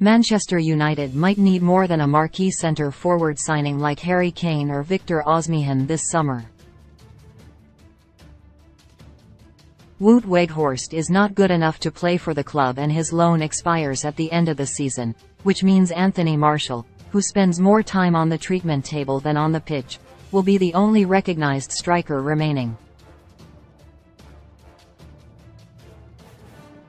Manchester United might need more than a marquee centre-forward signing like Harry Kane or Victor Osimhen this summer. Wout Weghorst is not good enough to play for the club and his loan expires at the end of the season, which means Anthony Martial, who spends more time on the treatment table than on the pitch, will be the only recognised striker remaining.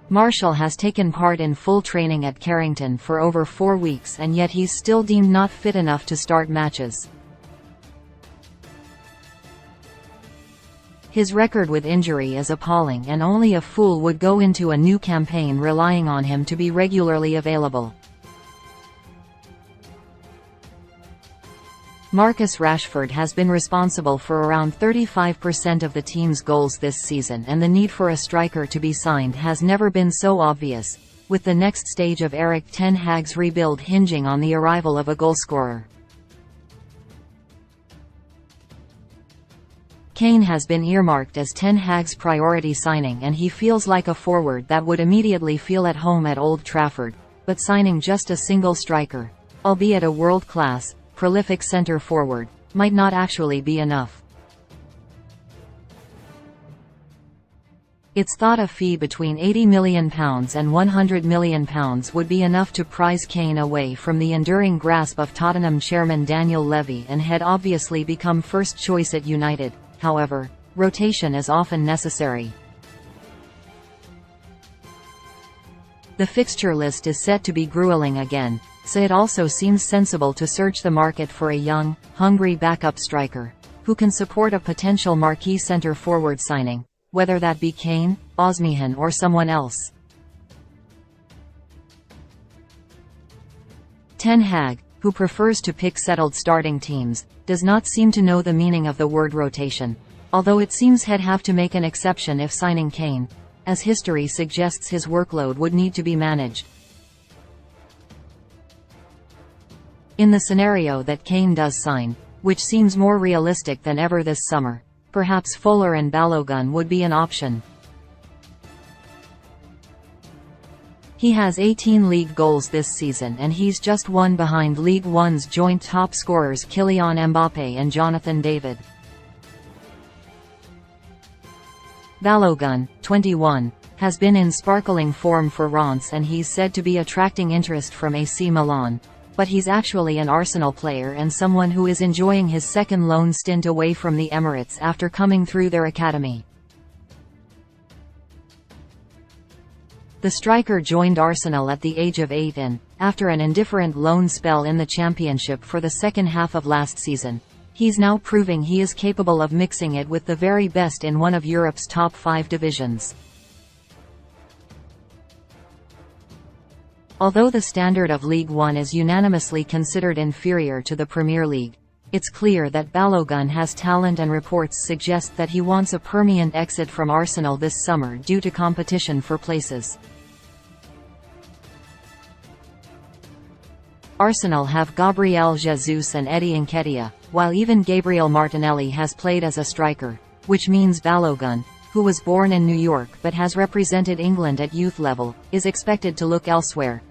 Martial has taken part in full training at Carrington for over 4 weeks and yet he's still deemed not fit enough to start matches. His record with injury is appalling and only a fool would go into a new campaign relying on him to be regularly available. Marcus Rashford has been responsible for around 35% of the team's goals this season, and the need for a striker to be signed has never been so obvious, with the next stage of Erik ten Hag's rebuild hinging on the arrival of a goalscorer. Kane has been earmarked as ten Hag's priority signing and he feels like a forward that would immediately feel at home at Old Trafford, but signing just a single striker, albeit a world-class, prolific centre-forward, might not actually be enough. It's thought a fee between £80 million and £100 million would be enough to prize Kane away from the enduring grasp of Tottenham chairman Daniel Levy and had obviously become first choice at United. However, rotation is often necessary. The fixture list is set to be grueling again, so it also seems sensible to search the market for a young, hungry backup striker, who can support a potential marquee centre-forward signing, whether that be Kane, Osimhen or someone else. Ten Hag, who prefers to pick settled starting teams, does not seem to know the meaning of the word rotation, although it seems he'd have to make an exception if signing Kane, as history suggests his workload would need to be managed. In the scenario that Kane does sign, which seems more realistic than ever this summer, perhaps Fuller and Balogun would be an option. He has 18 league goals this season and he's just one behind League One's joint top scorers Kylian Mbappé and Jonathan David. Balogun, 21, has been in sparkling form for Reims and he's said to be attracting interest from AC Milan, but he's actually an Arsenal player and someone who is enjoying his second loan stint away from the Emirates after coming through their academy. The striker joined Arsenal at the age of 8 and, after an indifferent loan spell in the Championship for the second half of last season, he's now proving he is capable of mixing it with the very best in one of Europe's top 5 divisions. Although the standard of League One is unanimously considered inferior to the Premier League, it's clear that Balogun has talent and reports suggest that he wants a permanent exit from Arsenal this summer due to competition for places. Arsenal have Gabriel Jesus and Eddie Nketiah, while even Gabriel Martinelli has played as a striker, which means Balogun, who was born in New York but has represented England at youth level, is expected to look elsewhere.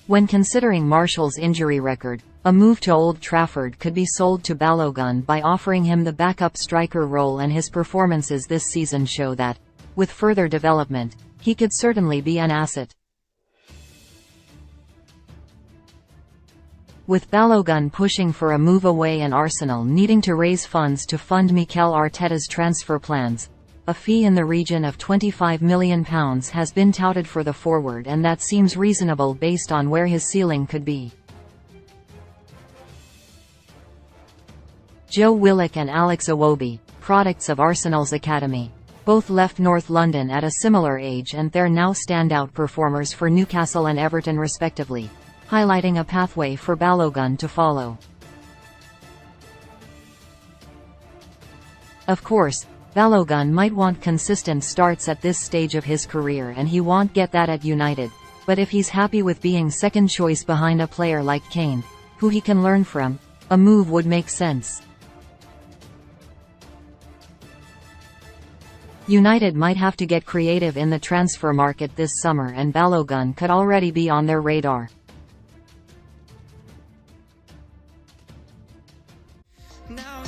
When considering Martial's injury record, a move to Old Trafford could be sold to Balogun by offering him the backup striker role, and his performances this season show that, with further development, he could certainly be an asset. With Balogun pushing for a move away and Arsenal needing to raise funds to fund Mikel Arteta's transfer plans, a fee in the region of £25 million has been touted for the forward, and that seems reasonable based on where his ceiling could be. Joe Willock and Alex Iwobi, products of Arsenal's academy, both left North London at a similar age and they're now standout performers for Newcastle and Everton respectively, highlighting a pathway for Balogun to follow. Of course, Balogun might want consistent starts at this stage of his career and he won't get that at United, but if he's happy with being second choice behind a player like Kane, who he can learn from, a move would make sense. United might have to get creative in the transfer market this summer, and Balogun could already be on their radar. Now